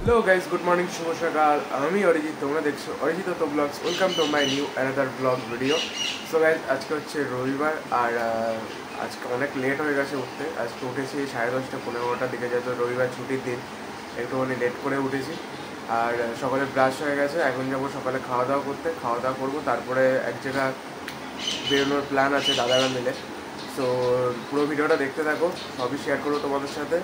Hello guys, good morning, শুভ সকাল। আমি অরিজিৎ, তোমরা দেখছো অরিজিৎ তো blogs. Welcome to my new another blog video. So guys, আজকে হচ্ছে রবিবার আর আজকে অনেক লেট হয়ে গেছে উঠতে। আজকে উঠেছি 10:30 15টার দিকে, যেহেতু রবিবার ছুটির দিন একটুখানি লেট করে উঠেছি। আর সকালে ব্রাশ হয়ে গেছে, এখন যাবো সকালে খাওয়া দাওয়া করতে। খাওয়া দাওয়া করবো, তারপরে এক জায়গা বেরোনোর প্ল্যান আছে দাদারা মিলে। সো পুরো ভিডিওটা দেখতে থাকো, সবই শেয়ার করবো তোমাদের সাথে।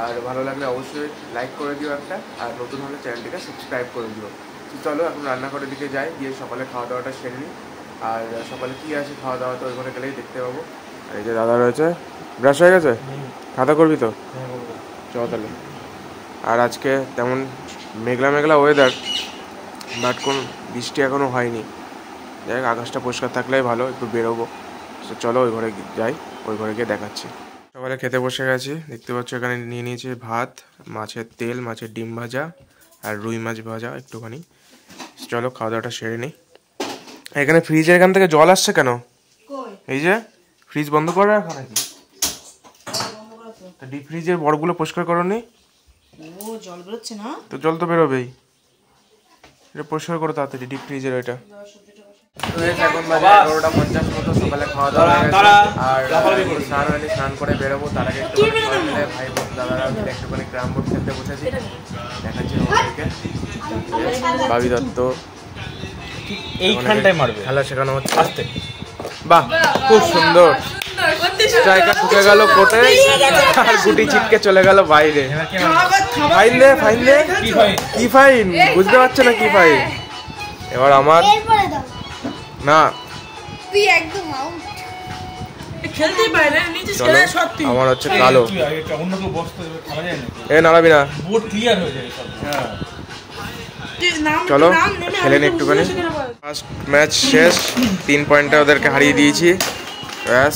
আর ভালো লাগলে অবশ্যই লাইক করে দিও একটা, আর নতুন হলে চ্যানেলটিকে সাবস্ক্রাইব করে দিও। তো চলো এখন রান্নাঘরের দিকে যাই, গিয়ে সকালে খাওয়া দাওয়াটা সেরে নিই। আর সকালে কী আছে খাওয়া দাওয়া তো ওইখানে গেলেই দেখতে পাবো। আর এই যে দাদা রয়েছে, ব্রাশ হয়ে গেছে, খাওয়া করবি তো চল তাহলে। আর আজকে তেমন মেঘলা মেঘলা ওয়েদার, বাট কোন বৃষ্টি এখনও হয়নি। যাই হোক, আকাশটা পরিষ্কার থাকলেই ভালো, একটু বেরোবো। তো চলো ওই ঘরে যাই, ওই ঘরে গিয়ে দেখাচ্ছি। সকালে খেতে বসে গেছি, দেখতে পাচ্ছ এখানে নিয়ে নিয়েছি ভাত, মাছের তেল, মাছের ডিম ভাজা আর রুই মাছ ভাজা একটুখানি। চলো খাওয়া দাওয়াটা সেরে নিই। এখানে ফ্রিজের এখান থেকে জল আসছে কেন? এই যে ফ্রিজ বন্ধ করে রাখা নাকি? ডিপ ফ্রিজের বড়গুলো পরিষ্কার করো নি? জল বেরোচ্ছে না তো জল তো বেরোবেই, এটা পরিষ্কার করো তাড়াতাড়ি ডিপ ফ্রিজের ওইটা। এখন বাজে 11:50 মতো, সকালে খাওয়া দাওয়া হয়ে গেছে। আর স্নান হয়নি, স্নান করে বেরোবো। তার আগে একটু ভাই বোন দাদারা মিলে একটুখানি ক্যারাম বোর্ড খেলতে বসেছি। দেখাচ্ছি আমাদেরকে বাবি দত্ত এইখানটায় মারবে, খেলা শেখানো হচ্ছে আস্তে। বাহ, খুব সুন্দর। স্ট্রাইকার ঢুকে গেল কোর্টে আর গুটি ছিটকে চলে গেল বাইরে। ফাইন দে, ফাইন দে। কি ফাইন বুঝতে পারছো না? কি ফাইন? এবার আমার না, তুই একদম আউট। খেলতে পারে নিচে ছেড়ে সত্যি আমার হচ্ছে কালো। এটা অন্য কেউ বসতে খেলা যায় না, এ নাড়াবি না, বোর্ড ক্লিয়ার হয়ে যায় সব। হ্যাঁ চলো খেলে নি একটুখানি। ফার্স্ট ম্যাচ শেষ, 3 পয়েন্টে ওদেরকে হারিয়ে দিয়েছি। ব্যাস,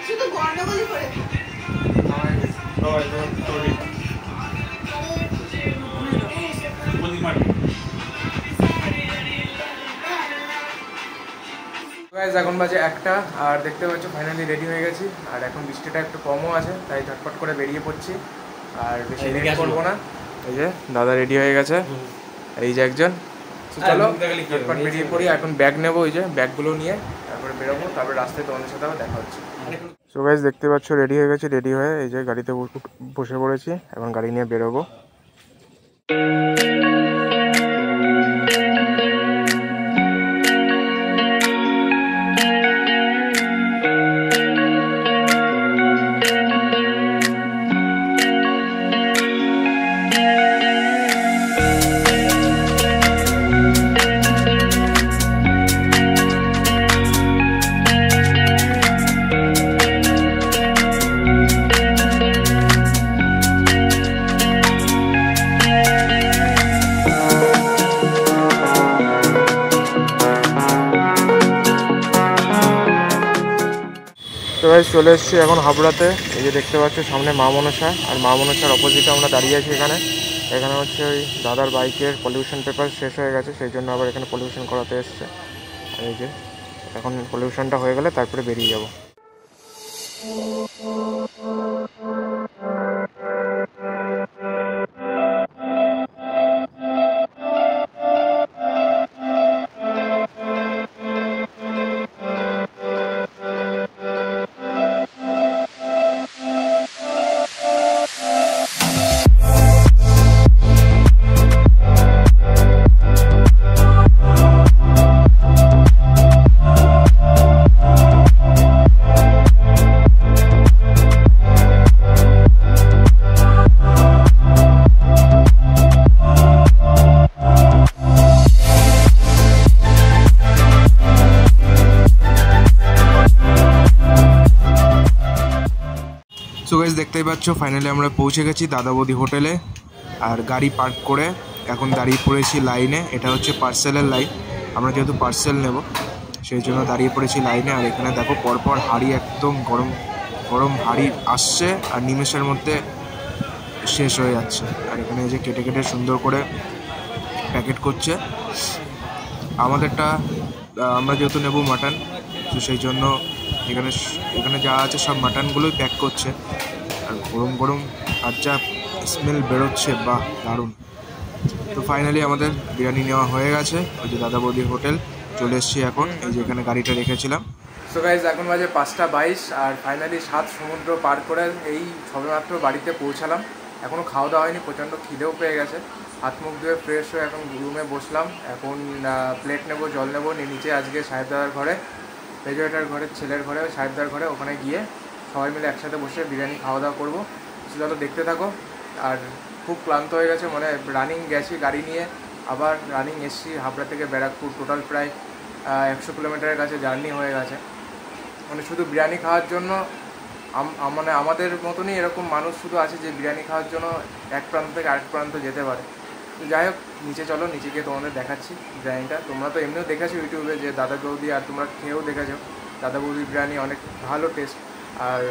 শুধু গন্ডগোলই করে। এখন বাজে 1টা, আর দেখতে পাচ্ছ ফাইনালি রেডি হয়ে গেছি। আর এখন বৃষ্টিটা একটু কমও আছে, তাই ঝটপট করে বেরিয়ে পড়ছি। আর বেশি লেট করবো না। এই যে দাদা রেডি হয়ে গেছে, এই যে একজন। চলো ঝটপট বেরিয়ে পড়ি। এখন ব্যাগ নেবো, ওই যে ব্যাগগুলো নিয়ে তারপরে বেরোবো। তারপরে রাস্তায় তোমাদের সাথে দেখা হচ্ছে। সো গাইস, দেখতে পাচ্ছ রেডি হয়ে গেছে। রেডি হয়ে এই যে গাড়িতে বসে পড়েছি, এখন গাড়ি নিয়ে বেরোবো। তো ভাই চলে এসেছি এখন হাবড়াতে। এই যে দেখতে পাচ্ছ সামনে মা মনসা, আর মা মনসার অপোজিটে আমরা দাঁড়িয়ে আছি। এখানে হচ্ছে ওই দাদার বাইকের পলিউশন পেপার শেষ হয়ে গেছে, সেই জন্য আবার এখানে পলিউশন করাতে এসছে। এই যে এখন পলিউশনটা হয়ে গেলে তারপরে বেরিয়ে যাবো। সো গাইস, দেখতেই পাচ্ছ ফাইনালি আমরা পৌঁছে গেছি দাদা বৌদি হোটেলে। আর গাড়ি পার্ক করে এখন দাঁড়িয়ে পড়েছি লাইনে। এটা হচ্ছে পার্সেলের লাইন, আমরা যেহেতু পার্সেল নেব সেই জন্য দাঁড়িয়ে পড়েছি লাইনে। আর এখানে দেখো পরপর হাঁড়ি, একদম গরম গরম হাঁড়ি আসছে আর নিমেষের মধ্যে শেষ হয়ে যাচ্ছে। আর এখানে এই যে কেটে কেটে সুন্দর করে প্যাকেট করছে। আমাদেরটা আমরা যেহেতু নেব মাটন, তো সেই জন্য এখানে এখানে যা আছে সব মাটনগুলোই প্যাক করছে। আর গরম গরম আর যা স্মেল বেরোচ্ছে, বাহ দারুণ। তো ফাইনালি আমাদের বিরিয়ানি নেওয়া হয়ে গেছে। ওই যে দাদা বৌদির হোটেল চলে এসেছি এখন, এই যে এখানে গাড়িটা রেখেছিলাম। সো গাইজ এখন বাজে 5:22 আর ফাইনালি 7 সমুদ্র পার করে এই সবেমাত্র বাড়িতে পৌঁছালাম। এখনও খাওয়া দাওয়া হয়নি, প্রচণ্ড খিদেও পেয়ে গেছে। হাত মুখ ধুয়ে ফ্রেশ হয়ে এখন রুমে বসলাম। এখন প্লেট নেবো, জল নেবো, নিচে আজকে সাহেবদাদার ঘরে, রেজুয়েটার ঘরের ছেলের ঘরে, সাহেবদার ঘরে, ওখানে গিয়ে সবাই মিলে একসাথে বসে বিরিয়ানি খাওয়া দাওয়া করবো। সেটা তো দেখতে থাকো। আর খুব ক্লান্ত হয়ে গেছে, মানে রানিং গেছি গাড়ি নিয়ে, আবার রানিং এসছি হাবড়া থেকে ব্যারাকপুর, টোটাল প্রায় 100 কিলোমিটারের কাছে জার্নি হয়ে গেছে। মানে শুধু বিরিয়ানি খাওয়ার জন্য, মানে আমাদের মতনই এরকম মানুষ শুধু আছে যে বিরিয়ানি খাওয়ার জন্য এক প্রান্ত থেকে আরেক প্রান্ত যেতে পারে। তো যাই হোক, নিচে চলো, নিচে গিয়ে তোমাদের দেখাচ্ছি বিরিয়ানিটা। তোমরা তো এমনিও দেখেছো ইউটিউবে যে দাদা বৌদি, আর তোমরা খেয়েও দেখেছো দাদা বৌদির বিরিয়ানি অনেক ভালো টেস্ট, আর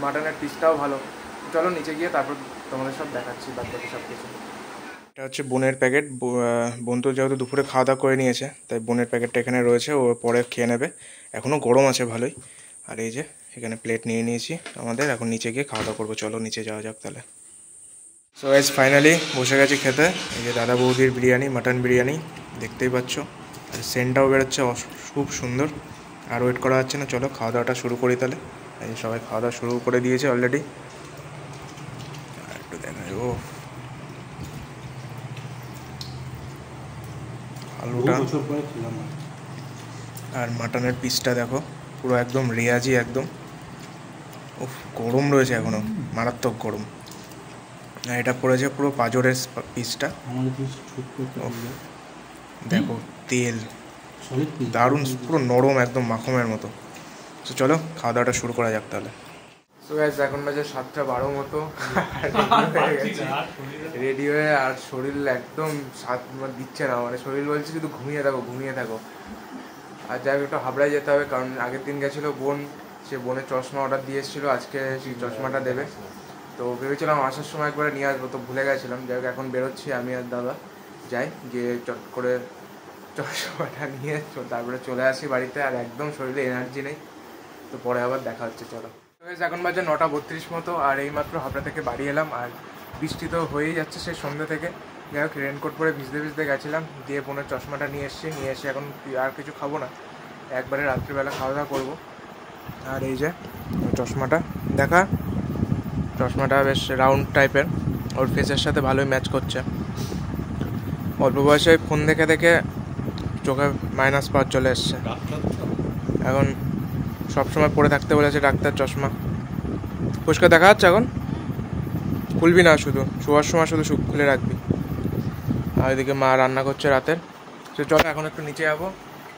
মাটনের পিসটাও ভালো। চলো নিচে গিয়ে তারপর তোমাদের সব দেখাচ্ছি বাদ বাকি সব কিছু। এটা হচ্ছে বোনের প্যাকেট। বোন তো যেহেতু দুপুরে খাওয়া দাওয়া করে নিয়েছে, তাই বোনের প্যাকেটটা এখানে রয়েছে, ও পরে খেয়ে নেবে। এখনও গরম আছে ভালোই। আর এই যে এখানে প্লেট নিয়ে নিয়েছি আমাদের, এখন নিচে গিয়ে খাওয়া দাওয়া করবো। চলো নিচে যাওয়া যাক তাহলে। সো গাইস ফাইনালি বসে গেছি খেতে। এই যে দাদা বৌদির বিরিয়ানি, মাটন বিরিয়ানি দেখতেই পাচ্ছ, আর সেন্টটাও বেরোচ্ছে খুব সুন্দর। আর ওয়েট করা যাচ্ছে না, চলো খাওয়া দাওয়াটা শুরু করি তাহলে। এই যে সবাই খাওয়া দাওয়া শুরু করে দিয়েছে অলরেডি। একটু দেখাই, ও আলুটা আর মাটনের পিসটা দেখো, পুরো একদম রেয়াজি একদম। উফ, গরম রয়েছে এখনও, মারাত্মক গরম। আর এটা পড়েছে পুরো পাঁজরের পিসটা, দেখো তেল দারুণ, পুরো নরম একদম মাখনের মতো। তো চলো খাওয়া দাওয়াটা শুরু করা যাক তাহলে। সো গাইস এখন বাজে 7:12 মতো, রেডি হয়ে, আর শরীর একদম সাথ দিচ্ছে না, মানে শরীর বলছে শুধু ঘুমিয়ে থাকো ঘুমিয়ে থাকো। আর যাই হোক একটু হাবড়ায় যেতে হবে, কারণ আগের দিন গেছিলো বোন, সে বোনের চশমা অর্ডার দিয়ে এসেছিলো, আজকে সেই চশমাটা দেবে। তো ভেবেছিলাম আসার সময় একবার নিয়ে আসবো, তো ভুলে গেছিলাম। যাই হোক এখন বেরোচ্ছি আমি আর দাদা, যাই গিয়ে চট করে চশমাটা নিয়ে তারপরে চলে আসি বাড়িতে। আর একদম শরীরে এনার্জি নেই, তো পরে আবার দেখা হচ্ছে। চলো এখন বাজে 9:32 মতো, আর এইমাত্র হাবড়া থেকে বাড়ি এলাম। আর বৃষ্টি তো হয়েই যাচ্ছে সেই সন্ধ্যে থেকে। যাই হোক রেনকোট পরে ভিজতে ভিজতে গেছিলাম, দিয়ে বোনের চশমাটা নিয়ে এসে এখন আর কিছু খাবো না, একবারে রাত্রিবেলা খাওয়া দাওয়া করবো। আর এই যে চশমাটা দেখা, চশমাটা বেশ রাউন্ড টাইপের, ওর ফেসের সাথে ভালোই ম্যাচ করছে। অল্প বয়সে ফোন দেখে দেখে চোখে মাইনাস পাওয়ার চলে এসছে, এখন সবসময় পরে থাকতে বলেছে ডাক্তার চশমা। পরিষ্কার দেখা যাচ্ছে এখন, খুলবি না, শুধু শোয়ার সময় শুধু খুলে রাখবি। আর এদিকে মা রান্না করছে রাতের। তো চলো এখন একটু নিচে যাবো,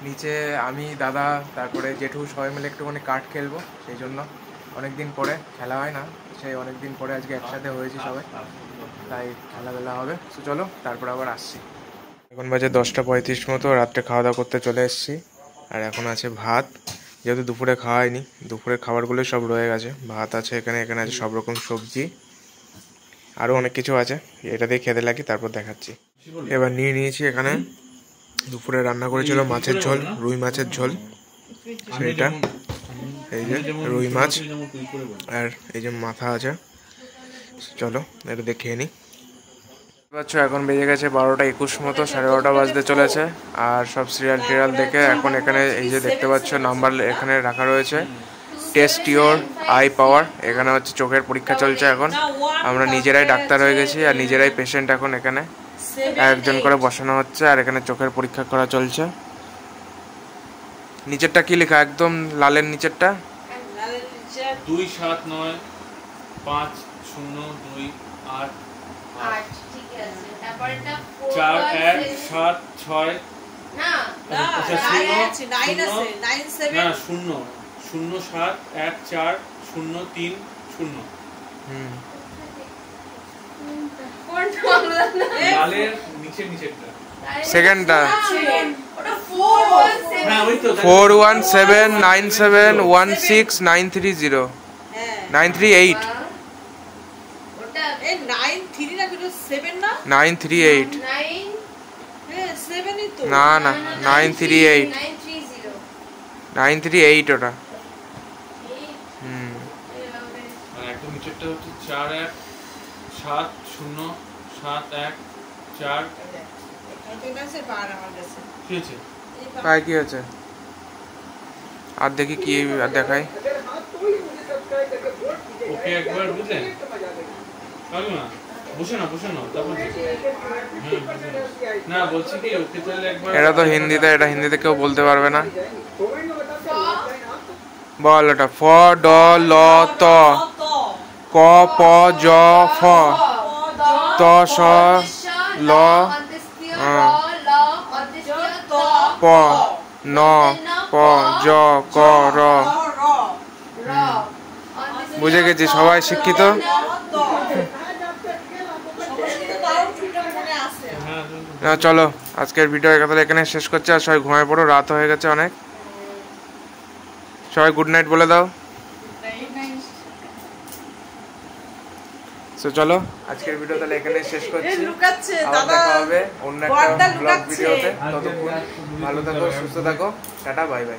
নিচে আমি দাদা তারপরে জেঠু সবাই মিলে একটুখানি কাঠ খেলবো। সেই জন্য অনেক দিন পরে খেলা হয় না, সেই অনেক দিন পরে আজকে একসাথে হয়েছি সবাই, তাই খেলাধুলা হবে। তো চলো তারপর আবার আসছি। এখন বাজে 10:35 মতো, রাত্রে খাওয়া দাওয়া করতে চলে এসেছি। আর এখন আছে ভাত, যেহেতু দুপুরে খাওয়া হয়নি, দুপুরের খাবারগুলোই সব রয়ে গেছে। ভাত আছে এখানে, এখানে আছে সব রকম সবজি, আরও অনেক কিছু আছে। এটা দিয়ে খেতে লাগি, তারপর দেখাচ্ছি। এবার নিয়ে নিয়েছি এখানে, দুপুরে রান্না করেছিল মাছের ঝোল, রুই মাছের ঝোল, সেইটা এই যে রুই মাছ, আর এই যে মাথা আছে। চলো এটা দিয়ে খেয়ে নিই। পাচ্ছ এখন বেজে গেছে 12:21 মতো, 12:30 বাজতে চলেছে। আর সব সিরিয়াল টিরিয়াল দেখে এখন এখানে এই যে দেখতে পাচ্ছ নাম্বার এখানে রাখা রয়েছে, টেস্ট ইওর আই পাওয়ার। এখানে হচ্ছে চোখের পরীক্ষা চলছে এখন, আমরা নিজেরাই ডাক্তার হয়ে গেছি আর নিজেরাই পেশেন্ট। এখন এখানে একজন করে বসানো হচ্ছে, আর এখানে চোখের পরীক্ষা করা চলছে। নিচেরটা কি লেখা, একদম লালের নিচেরটা? 27950288 ঠিক আছে, তারপরটা 4176 না না 007140300। কোনটা বাংলা না, লালের নিচেরটা, সেকেন্ডটা ওটা 417 হ্যাঁ ওই তো 4179716930 938 ওটা এই 93 না কিন্তু 7 না 938 9 হ্যাঁ 7ই তো না না 938 930 938 ওটা। এই হুম আর একদম নিচেরটা হচ্ছে 417071 কি আছে? কায় কি আছে আর দেখি কি আর দেখাই। ওকে একবার বুঝলেন পারবো না, বসে না তারপর না বলছি কি ওকে তাহলে একবার। এটা তো হিন্দিতে, এটা হিন্দিতে কেউ বলতে পারবে না। বল এটা ফ ড ল ত ক প জ ফ ত স ল প ন প জ ক র। বুঝে গেছি, সবাই শিক্ষিত। চলো আজকের ভিডিও এখানে শেষ করছি, আর সবাই ঘুমায় পড়ো, রাত হয়ে গেছে অনেক। সবাই গুড নাইট বলে দাও। তো চলো আজকের ভিডিও তাহলে এখানে শেষ করছি, আবার দেখা হবে অন্য একটা ব্লগ ভিডিওতে। ততক্ষণ ভালো থাকো, সুস্থ থাকো, টাটা বাই বাই।